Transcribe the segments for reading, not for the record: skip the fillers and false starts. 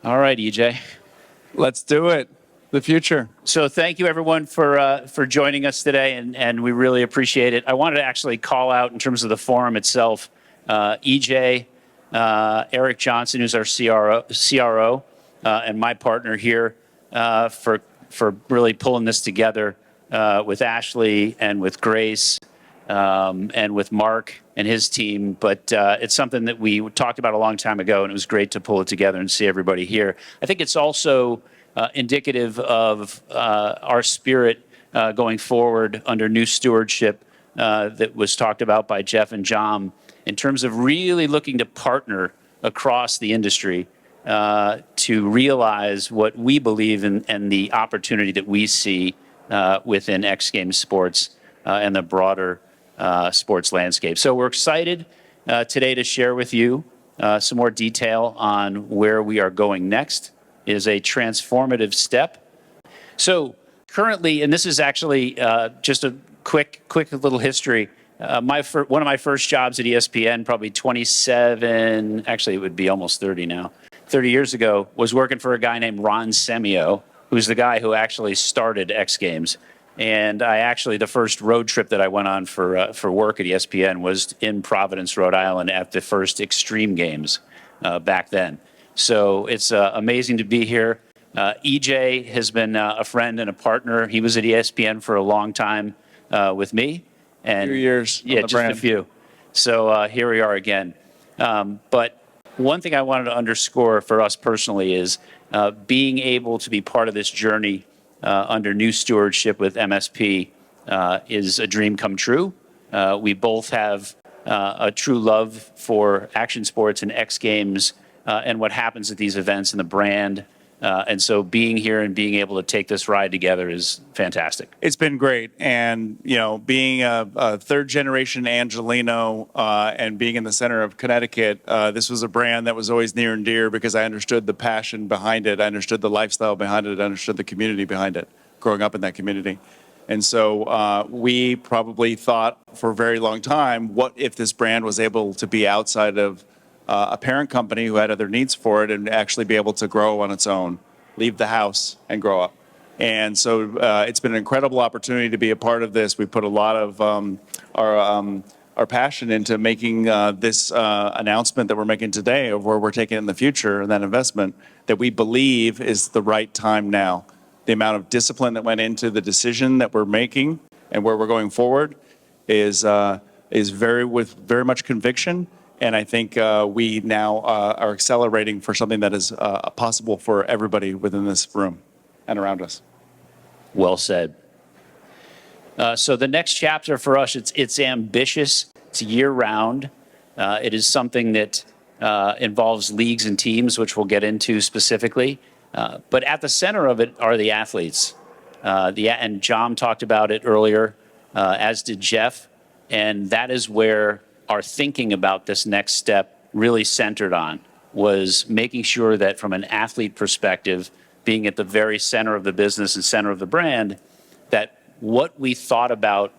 All right, EJ. Let's do it. The future. So thank you, everyone, for joining us today, and we really appreciate it. I wanted to actually call out, in terms of the forum itself, EJ, Eric Johnson, who's our CRO, and my partner here for really pulling this together with Ashley and with Grace and with Mark and his team. But it's something that we talked about a long time ago, and it was great to pull it together and see everybody here. I think it's also indicative of our spirit going forward under new stewardship that was talked about by Jeff and John, in terms of really looking to partner across the industry to realize what we believe in and the opportunity that we see within X Games sports and the broader sports landscape. So we're excited today to share with you some more detail on where we are going next. It is a transformative step. So currently, and this is actually just a quick little history. One of my first jobs at ESPN, probably 27, actually it would be almost 30 now, 30 years ago, was working for a guy named Ron Semio, who's the guy who actually started X Games. And the first road trip that I went on for work at ESPN was in Providence, Rhode Island, at the first Extreme Games back then. So it's amazing to be here. EJ has been a friend and a partner. He was at ESPN for a long time with me. And a few years. Yeah, just a few. So here we are again. But one thing I wanted to underscore for us personally is being able to be part of this journey under new stewardship with MSP is a dream come true. We both have a true love for action sports and X Games and what happens at these events and the brand. And so being here and being able to take this ride together is fantastic. It's been great. And, being a third-generation Angelino and being in the center of Connecticut, this was a brand that was always near and dear because I understood the passion behind it. I understood the lifestyle behind it. I understood the community behind it, growing up in that community. And so we probably thought for a very long time, what if this brand was able to be outside of a parent company who had other needs for it and actually be able to grow on its own, leave the house and grow up. And so it's been an incredible opportunity to be a part of this. We put a lot of our passion into making this announcement that we're making today of where we're taking it in the future and that investment that we believe is the right time now. The amount of discipline that went into the decision that we're making and where we're going forward is with very much conviction. And I think we now are accelerating for something that is possible for everybody within this room and around us. Well said. So the next chapter for us, it's ambitious. It's year-round. It is something that involves leagues and teams, which we'll get into specifically. But at the center of it are the athletes. And John talked about it earlier, as did Jeff. And that is where our thinking about this next step really centered on, was making sure that from an athlete perspective, being at the very center of the business and center of the brand, that what we thought about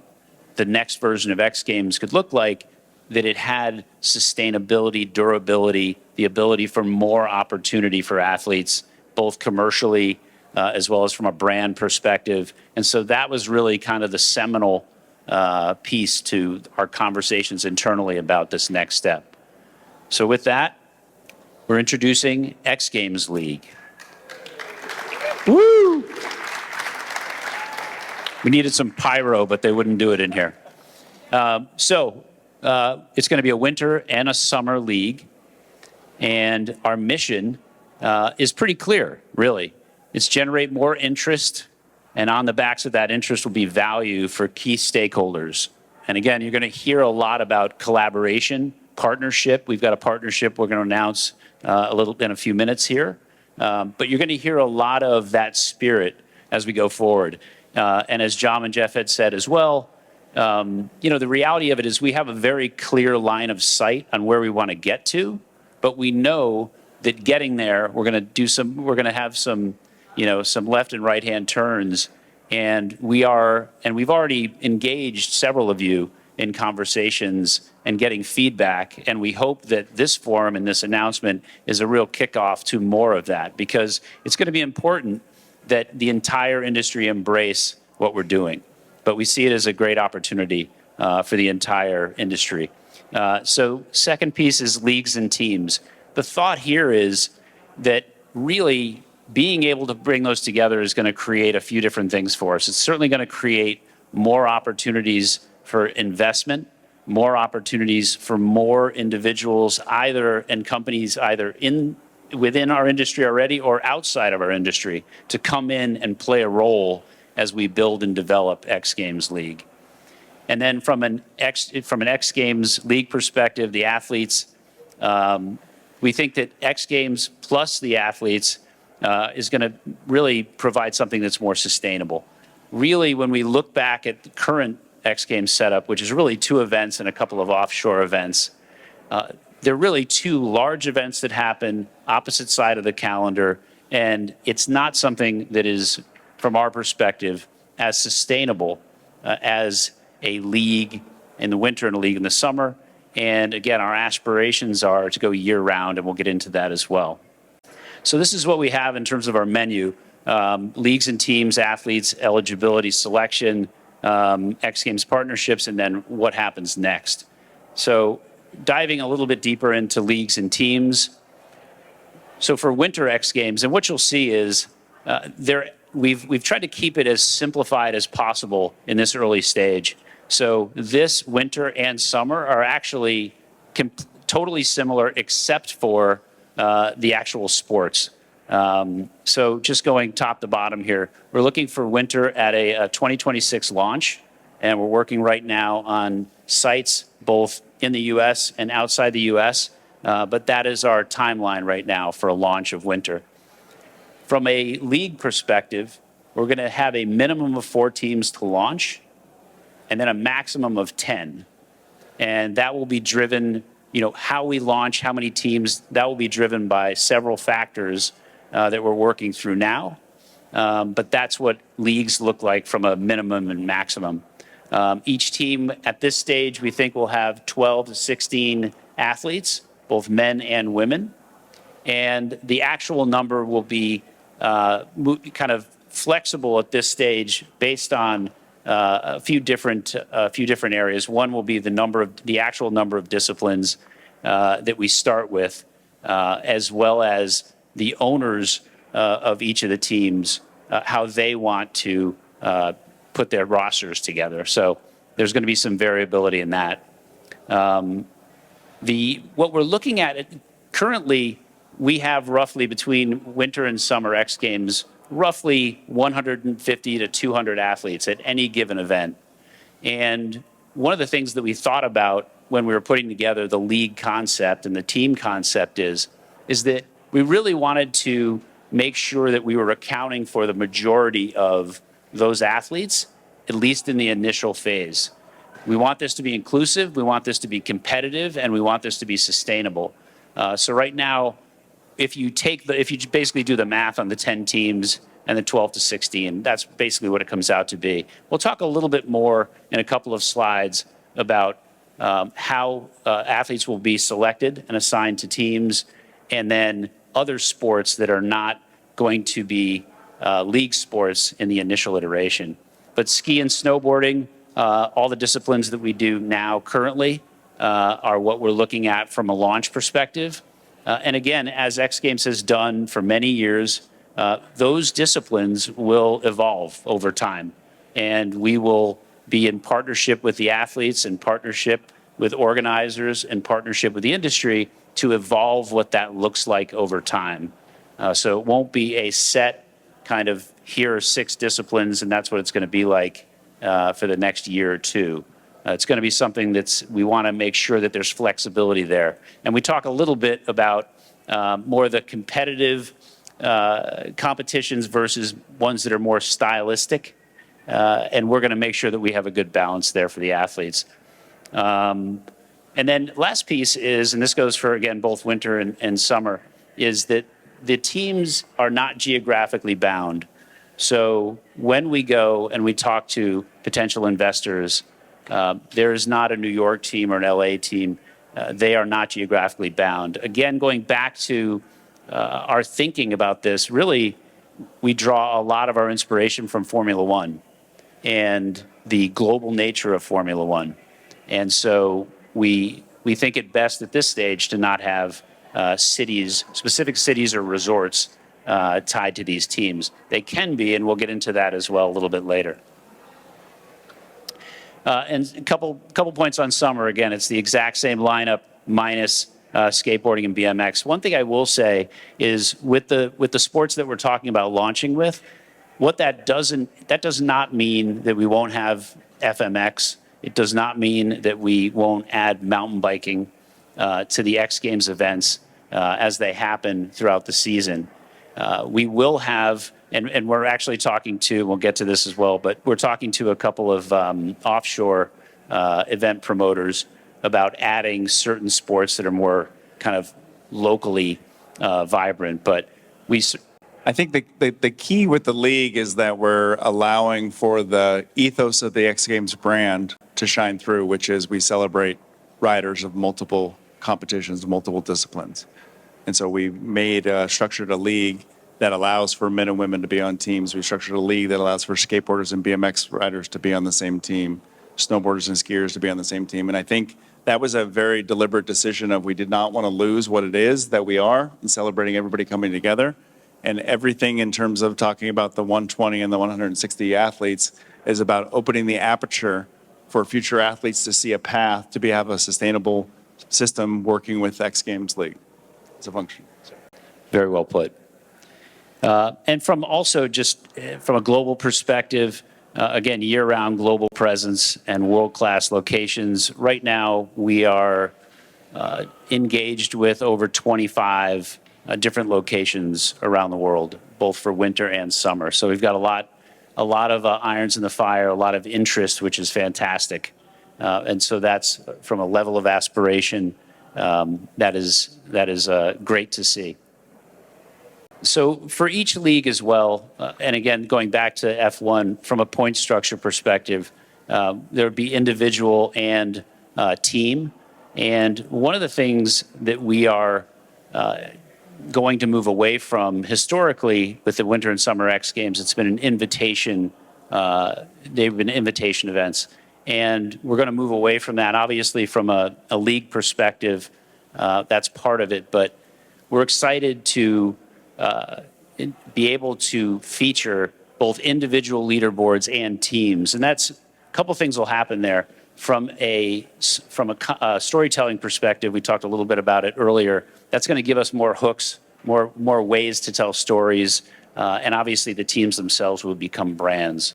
the next version of X Games could look like, that it had sustainability, durability, the ability for more opportunity for athletes, both commercially as well as from a brand perspective. And so that was really kind of the seminal piece to our conversations internally about this next step. So with that, we're introducing X Games League. Woo! We needed some pyro, but they wouldn't do it in here. So it's going to be a winter and a summer league. And our mission is pretty clear, really. It's generate more interest, and on the backs of that interest will be value for key stakeholders. And again, you're going to hear a lot about collaboration, partnership. We've got a partnership we're going to announce in a few minutes here. But you're going to hear a lot of that spirit as we go forward. And as John and Jeff had said as well, the reality of it is we have a very clear line of sight on where we want to get to, but we know that getting there, we're going to have some left and right hand turns, and we've already engaged several of you in conversations and getting feedback. And we hope that this forum and this announcement is a real kickoff to more of that, because it's going to be important that the entire industry embrace what we're doing. But we see it as a great opportunity for the entire industry. So second piece is leagues and teams. The thought here is that really being able to bring those together is going to create a few different things for us. It's certainly going to create more opportunities for investment, more opportunities for more individuals and companies either within our industry already or outside of our industry to come in and play a role as we build and develop X Games League. And then from an X Games League perspective, the athletes, we think that X Games plus the athletes is going to really provide something that's more sustainable. Really, when we look back at the current X Games setup, which is really 2 events and a couple of offshore events, there are really 2 large events that happen opposite side of the calendar, and it's not something that is, from our perspective, as sustainable as a league in the winter and a league in the summer. And again, our aspirations are to go year round, and we'll get into that as well. So this is what we have in terms of our menu: leagues and teams, athletes, eligibility, selection, X Games partnerships, and then what happens next. So diving a little bit deeper into leagues and teams. So for Winter X Games, and what you'll see is we've tried to keep it as simplified as possible in this early stage. So this winter and summer are actually totally similar except for the actual sports. So just going top to bottom here, we're looking for winter at a 2026 launch, and we're working right now on sites both in the U.S. and outside the U.S., but that is our timeline right now for a launch of winter. From a league perspective, we're going to have a minimum of 4 teams to launch, and then a maximum of 10. And that will be driven, how we launch, how many teams, that will be driven by several factors that we're working through now. But that's what leagues look like from a minimum and maximum. Each team at this stage, we think will have 12 to 16 athletes, both men and women. And the actual number will be kind of flexible at this stage based on a few different areas. One will be the actual number of disciplines that we start with, as well as the owners of each of the teams, how they want to put their rosters together. So there's going to be some variability in that. What we're looking at currently, we have roughly between winter and summer X Games, roughly 150 to 200 athletes at any given event. And one of the things that we thought about when we were putting together the league concept and the team concept is that we really wanted to make sure that we were accounting for the majority of those athletes, at least in the initial phase. We want this to be inclusive, we want this to be competitive, and we want this to be sustainable. So right now, if you basically do the math on the 10 teams and the 12 to 16, that's basically what it comes out to be. We'll talk a little bit more in a couple of slides about how athletes will be selected and assigned to teams, and then other sports that are not going to be league sports in the initial iteration. But ski and snowboarding, all the disciplines that we do now currently are what we're looking at from a launch perspective. And again, as X Games has done for many years, those disciplines will evolve over time. And we will be in partnership with the athletes, in partnership with organizers, in partnership with the industry to evolve what that looks like over time. So it won't be a set kind of, here are 6 disciplines and that's what it's going to be like for the next year or 2. It's going to be something we want to make sure that there's flexibility there. And we talk a little bit about more of the competitive competitions versus ones that are more stylistic. And we're going to make sure that we have a good balance there for the athletes. And then last piece is, and this goes for, again, both winter and summer, is that the teams are not geographically bound. So when we go and we talk to potential investors, There is not a New York team or an LA team. They are not geographically bound. Again, going back to our thinking about this, really, we draw a lot of our inspiration from Formula One and the global nature of Formula One. And so we think it best at this stage to not have cities, specific cities or resorts tied to these teams. They can be, and we'll get into that as well a little bit later. And a couple points on summer. Again, it's the exact same lineup minus skateboarding and BMX. One thing I will say is with the sports that we're talking about launching with, what that does not mean that we won't have FMX. It does not mean that we won't add mountain biking to the X Games events as they happen throughout the season. We will have, and we're actually talking to, we'll get to this as well, but we're talking to a couple of offshore event promoters about adding certain sports that are more kind of locally vibrant. But I think the key with the league is that we're allowing for the ethos of the X Games brand to shine through, which is we celebrate riders of multiple competitions, multiple disciplines. And so we structured a league that allows for men and women to be on teams. We structured a league that allows for skateboarders and BMX riders to be on the same team, snowboarders and skiers to be on the same team. And I think that was a very deliberate decision of we did not want to lose what it is that we are and celebrating everybody coming together. And everything in terms of talking about the 120 and the 160 athletes is about opening the aperture for future athletes to see a path to have a sustainable system working with X Games League as a function. Very well put. And from also just from a global perspective, again, year-round global presence and world-class locations. Right now, we are engaged with over 25 different locations around the world, both for winter and summer. So we've got a lot of irons in the fire, a lot of interest, which is fantastic. And so that's from a level of aspiration that is great to see. So for each league as well, and again, going back to F1, from a point structure perspective, there would be individual and team. And one of the things that we are going to move away from historically with the Winter and Summer X Games, it's been an invitation, they've been invitation events. And we're going to move away from that. Obviously, from a league perspective, that's part of it. But we're excited to be able to feature both individual leaderboards and teams. And that's a couple things will happen there. From a storytelling perspective, we talked a little bit about it earlier. That's going to give us more hooks, more ways to tell stories. And obviously, the teams themselves will become brands.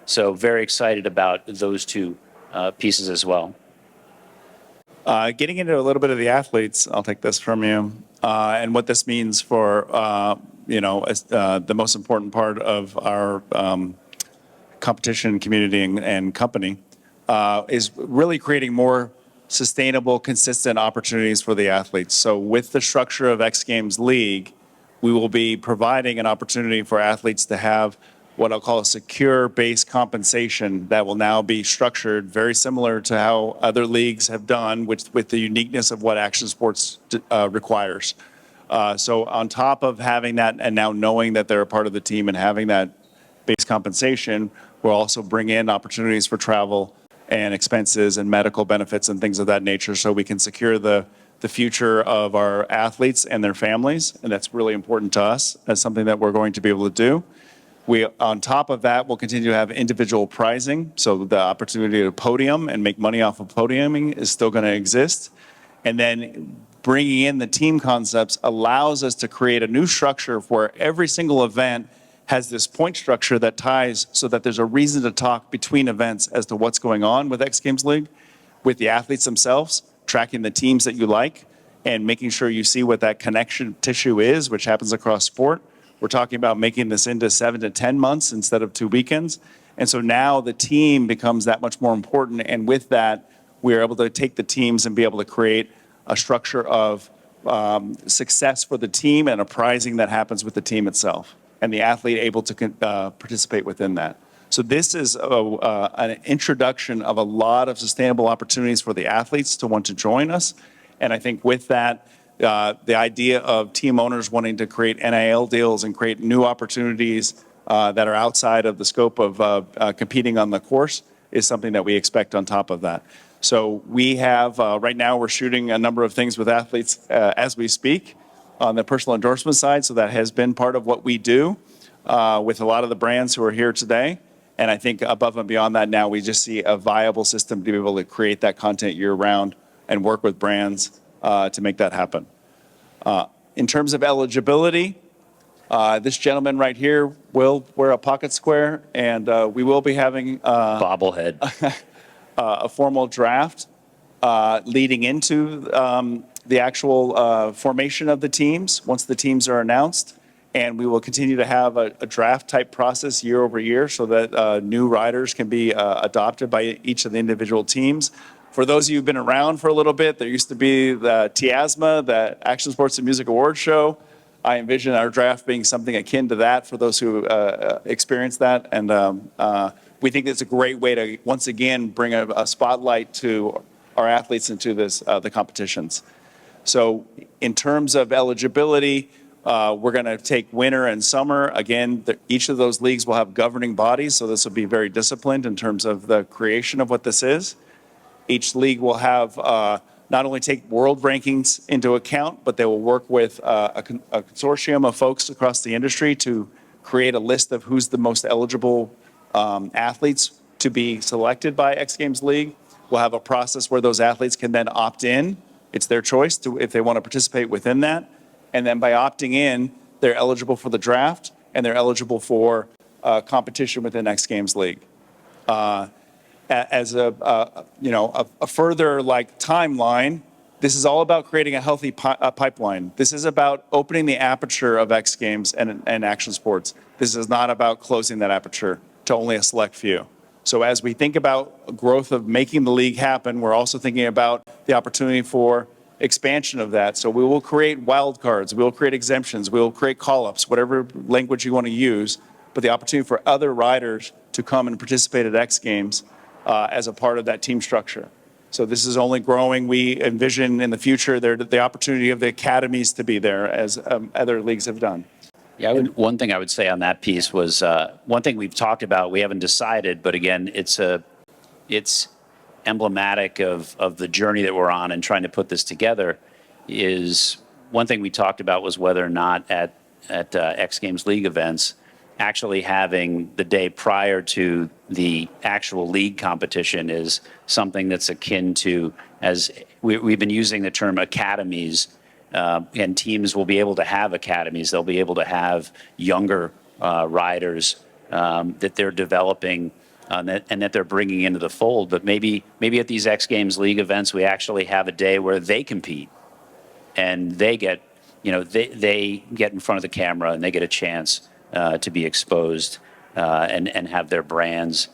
So very excited about those two pieces as well. Getting into a little bit of the athletes, I'll take this from you, and what this means for the most important part of our competition community and company is really creating more sustainable, consistent opportunities for the athletes. So with the structure of X Games League, we will be providing an opportunity for athletes to have what I'll call a secure base compensation that will now be structured very similar to how other leagues have done with the uniqueness of what action sports requires. So on top of having that and now knowing that they're a part of the team and having that base compensation, we'll also bring in opportunities for travel and expenses and medical benefits and things of that nature so we can secure the future of our athletes and their families. And that's really important to us as something that we're going to be able to do. We, on top of that, will continue to have individual prizing. So the opportunity to podium and make money off of podiuming is still going to exist. And then bringing in the team concepts allows us to create a new structure where every single event has this point structure that ties so that there's a reason to talk between events as to what's going on with X Games League, with the athletes themselves, tracking the teams that you like, and making sure you see what that connection tissue is, which happens across sport. We're talking about making this into 7 to 10 months instead of 2 weekends. And so now the team becomes that much more important. And with that, we're able to take the teams and be able to create a structure of success for the team and a prizing that happens with the team itself and the athlete able to participate within that. So this is an introduction of a lot of sustainable opportunities for the athletes to want to join us. And I think with that, the idea of team owners wanting to create NIL deals and create new opportunities that are outside of the scope of competing on the course is something that we expect on top of that. So we have, right now, we're shooting a number of things with athletes as we speak on the personal endorsement side. So that has been part of what we do with a lot of the brands who are here today. And I think above and beyond that now, we just see a viable system to be able to create that content year round and work with brands to make that happen. In terms of eligibility, this gentleman right here will wear a pocket square, and we will be having Bobblehead. a formal draft leading into the actual formation of the teams once the teams are announced. And we will continue to have a draft type process year over year so that new riders can be adopted by each of the individual teams. For those of you who've been around for a little bit, there used to be the TIASMA, the Action Sports and Music Awards show. I envision our draft being something akin to that for those who experience that. And we think it's a great way to, once again, bring a spotlight to our athletes into the competitions. So in terms of eligibility, we're going to take winter and summer. Again, each of those leagues will have governing bodies, so this will be very disciplined in terms of the creation of what this is. Each league will have not only take world rankings into account, but they will work with a consortium of folks across the industry to create a list of who's the most eligible athletes to be selected by X Games League. We'll have a process where those athletes can then opt in. It's their choice if they want to participate within that. And then by opting in, they're eligible for the draft and they're eligible for competition within X Games League. As a further timeline, this is all about creating a healthy pipeline. This is about opening the aperture of X Games and action sports. This is not about closing that aperture to only a select few. So as we think about growth of making the league happen, we're also thinking about the opportunity for expansion of that. So we will create wildcards, we will create exemptions, we will create call-ups, whatever language you want to use, but the opportunity for other riders to come and participate at X Games as a part of that team structure. So this is only growing. We envision in the future the opportunity of the academies to be there as other leagues have done. Yeah, one thing I would say on that piece was one thing we've talked about, we haven't decided, but again, it's emblematic of the journey that we're on and trying to put this together. Is one thing we talked about was whether or not at X Games League events, actually having the day prior to the actual league competition is something that's akin to, as we've been using the term academies, and teams will be able to have academies. They'll be able to have younger riders that they're developing and that they're bringing into the fold. But maybe at these X Games League events, we actually have a day where they compete and they get, they get in front of the camera and they get a chance to be exposed and have their brands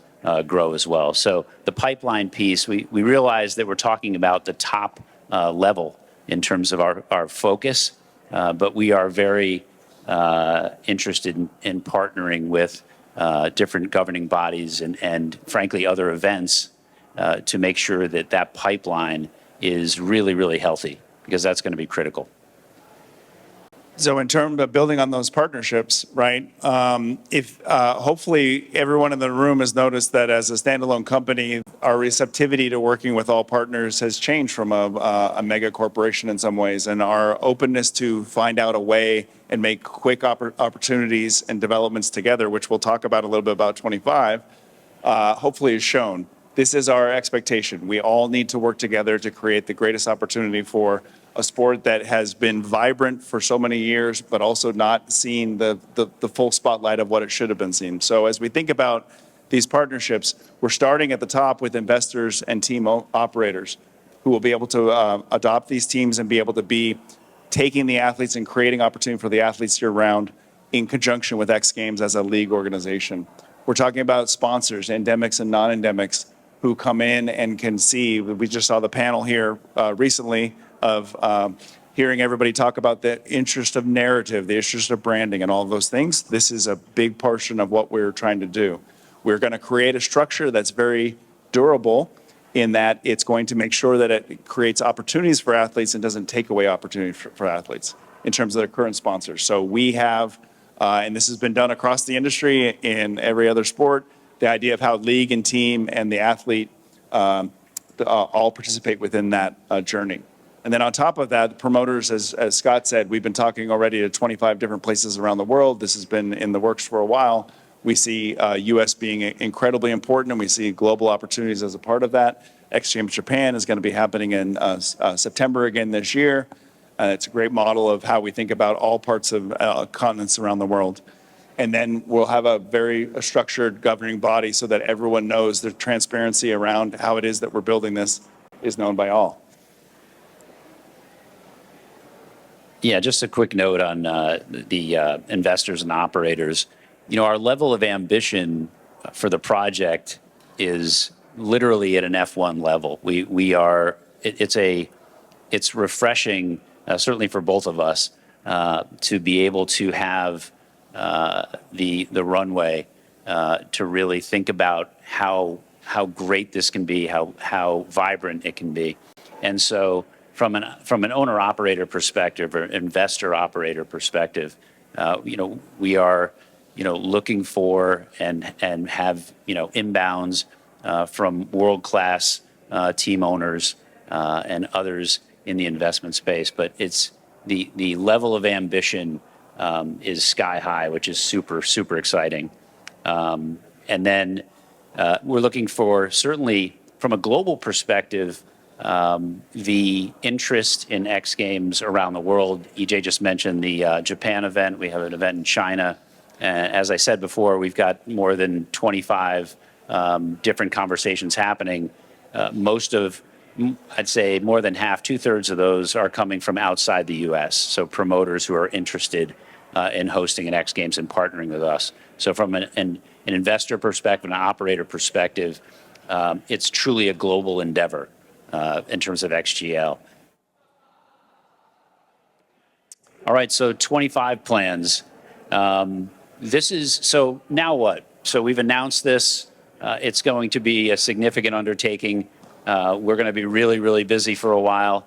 grow as well. So the pipeline piece, we realize that we're talking about the top level in terms of our focus, but we are very interested in partnering with different governing bodies and frankly other events to make sure that pipeline is really, really healthy, because that's going to be critical. So in terms of building on those partnerships, right, if hopefully everyone in the room has noticed that as a standalone company, our receptivity to working with all partners has changed from a mega corporation in some ways, and our openness to find out a way and make quick opportunities and developments together, which we'll talk about a little bit about 25, hopefully is shown. This is our expectation. We all need to work together to create the greatest opportunity for a sport that has been vibrant for so many years, but also not seen the full spotlight of what it should have been seen. So as we think about these partnerships, we're starting at the top with investors and team operators who will be able to adopt these teams and be able to be taking the athletes and creating opportunity for the athletes year round in conjunction with X Games as a league organization. We're talking about sponsors, endemics and non-endemics, who come in and can see. We just saw the panel here recently of hearing everybody talk about the interest of narrative, the interest of branding and all of those things. This is a big portion of what we're trying to do. We're going to create a structure that's very durable in that it's going to make sure that it creates opportunities for athletes and doesn't take away opportunities for athletes in terms of their current sponsors. So we have, and this has been done across the industry in every other sport, the idea of how league and team and the athlete all participate within that journey. And then on top of that, promoters, as Scott said, we've been talking already to 25 different places around the world. This has been in the works for a while. We see U.S. being incredibly important, and we see global opportunities as a part of that. X Games Japan is going to be happening in September again this year. It's a great model of how we think about all parts of continents around the world. And then we'll have a very structured governing body so that everyone knows the transparency around how it is that we're building this is known by all. Yeah, just a quick note on the investors and operators. You know, our level of ambition for the project is literally at an F1 level. It's refreshing, certainly for both of us, to be able to have the runway to really think about how great this can be, how vibrant it can be. And so from an owner operator perspective or investor operator perspective, we are looking for and have inbounds from world-class team owners and others in the investment space. But it's the level of ambition is sky high, which is super, super exciting. And then we're looking for, certainly from a global perspective, the interest in X Games around the world. EJ just mentioned the Japan event. We have an event in China. As I said before, we've got more than 25 different conversations happening. I'd say more than half, 2/3 of those are coming from outside the U.S. So promoters who are interested in hosting an X Games and partnering with us. So from an investor perspective, an operator perspective, it's truly a global endeavor in terms of XGL. All right, so 25 plans. So now what? So we've announced this. It's going to be a significant undertaking. We're going to be really, really busy for a while.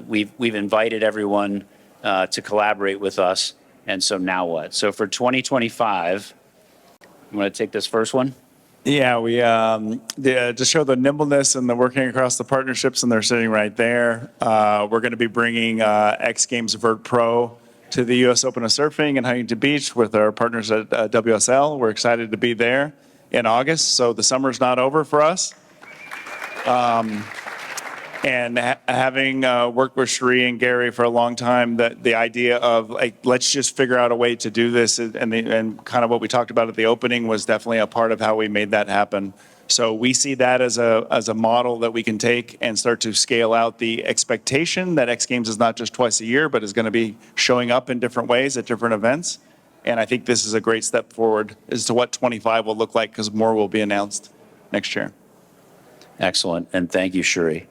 We've invited everyone to collaborate with us. And so now what? So for 2025, you want to take this first one? Yeah, we to show the nimbleness and the working across the partnerships, and they're sitting right there. We're going to be bringing X Games Vert Pro to the U.S. Open of Surfing in Huntington Beach with our partners at WSL. We're excited to be there in August, so the summer's not over for us. And having worked with Sheree and Gary for a long time, the idea of let's just figure out a way to do this, and kind of what we talked about at the opening was definitely a part of how we made that happen. So we see that as a model that we can take and start to scale out the expectation that X Games is not just twice a year, but is going to be showing up in different ways at different events. And I think this is a great step forward as to what 25 will look like, because more will be announced next year. Excellent, and thank you, Sheree.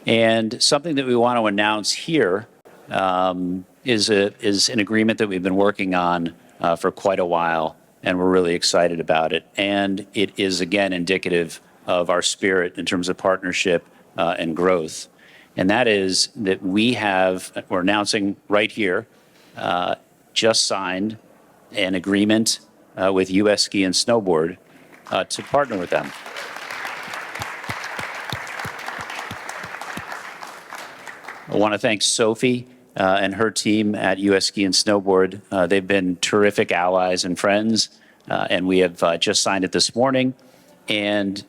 And something that we want to announce here is an agreement that we've been working on for quite a while, and we're really excited about it. And it is, again, indicative of our spirit in terms of partnership and growth. And that is that we're announcing right here, just signed an agreement with US Ski and Snowboard to partner with them. I want to thank Sophie and her team at US Ski and Snowboard. They've been terrific allies and friends, and we have just signed it this morning. And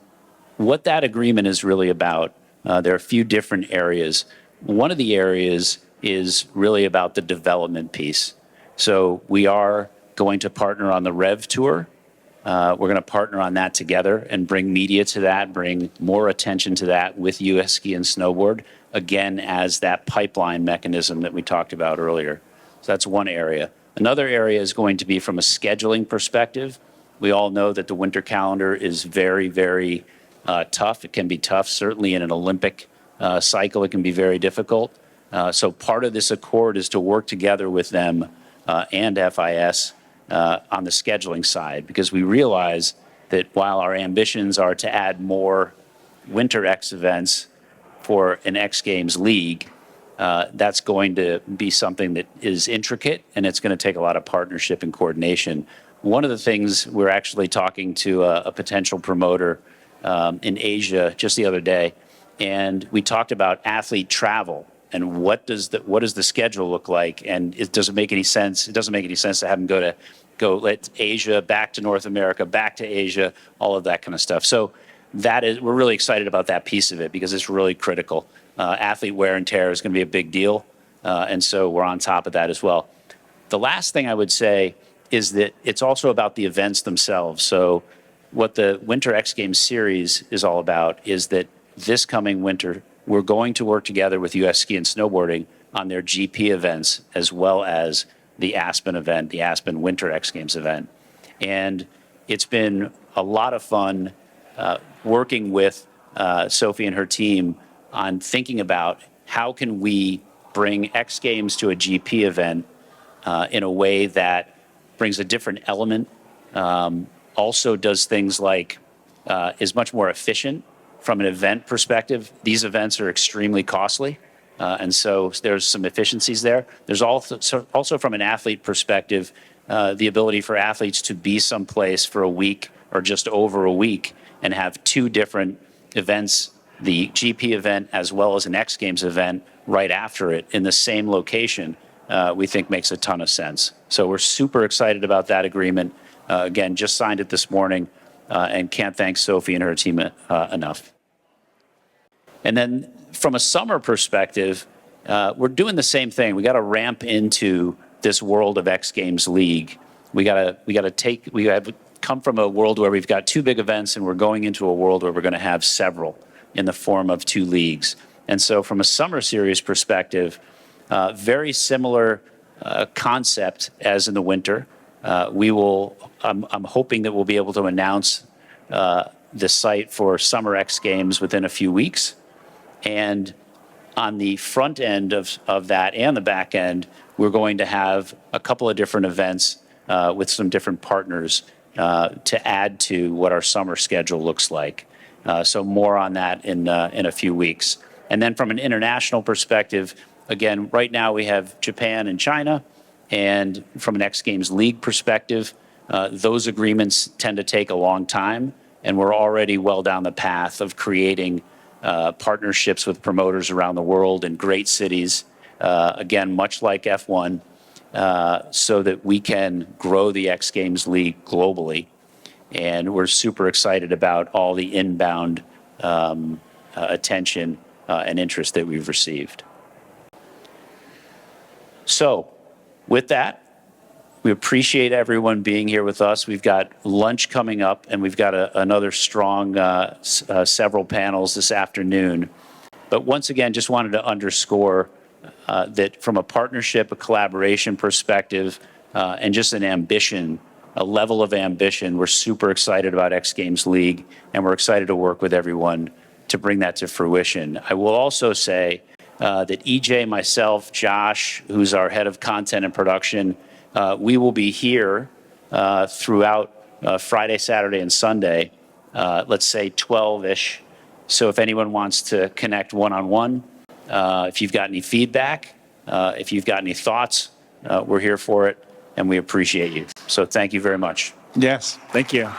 what that agreement is really about, there are a few different areas. One of the areas is really about the development piece. So we are going to partner on the Rev Tour. We're going to partner on that together and bring media to that, bring more attention to that with US Ski and Snowboard, again, as that pipeline mechanism that we talked about earlier. So that's one area. Another area is going to be from a scheduling perspective. We all know that the winter calendar is very, very tough. It can be tough, certainly in an Olympic cycle, it can be very difficult. So part of this accord is to work together with them and FIS on the scheduling side, because we realize that while our ambitions are to add more Winter X events for an X Games league, that's going to be something that is intricate, and it's going to take a lot of partnership and coordination. One of the things we're actually talking to a potential promoter in Asia just the other day, and we talked about athlete travel and what does the schedule look like, and does it make any sense? It doesn't make any sense to have them let Asia back to North America, back to Asia, all of that kind of stuff. So we're really excited about that piece of it because it's really critical. Athlete wear and tear is going to be a big deal, and so we're on top of that as well. The last thing I would say is that it's also about the events themselves. So what the Winter X Games series is all about is that this coming winter, we're going to work together with US Ski and Snowboarding on their GP events, as well as the Aspen event, the Aspen Winter X Games event. And it's been a lot of fun working with Sophie and her team on thinking about how can we bring X Games to a GP event in a way that brings a different element, also does things like is much more efficient from an event perspective. These events are extremely costly, and so there's some efficiencies there. There's also from an athlete perspective, the ability for athletes to be someplace for a week or just over a week and have two different events, the GP event as well as an X Games event right after it in the same location, we think makes a ton of sense. So we're super excited about that agreement. Again, just signed it this morning and can't thank Sophie and her team enough. And then from a summer perspective, we're doing the same thing. We got to ramp into this world of X Games League. We have come from a world where we've got two big events, and we're going into a world where we're going to have several in the form of two leagues. And so from a summer series perspective, very similar concept as in the winter. I'm hoping that we'll be able to announce the site for Summer X Games within a few weeks. And on the front end of that and the back end, we're going to have a couple of different events with some different partners to add to what our summer schedule looks like. So more on that in a few weeks. And then from an international perspective, again, right now we have Japan and China. And from an X Games League perspective, those agreements tend to take a long time. And we're already well down the path of creating partnerships with promoters around the world in great cities, again, much like F1, so that we can grow the X Games League globally. And we're super excited about all the inbound attention and interest that we've received. So with that, we appreciate everyone being here with us. We've got lunch coming up, and we've got another strong several panels this afternoon. But once again, just wanted to underscore that from a partnership, a collaboration perspective, and just an ambition, a level of ambition, we're super excited about X Games League, and we're excited to work with everyone to bring that to fruition. I will also say that EJ, myself, Josh, who's our head of content and production, we will be here throughout Friday, Saturday, and Sunday, let's say 12-ish. So if anyone wants to connect one-on-one, if you've got any feedback, if you've got any thoughts, we're here for it, and we appreciate you. So thank you very much. Yes, thank you.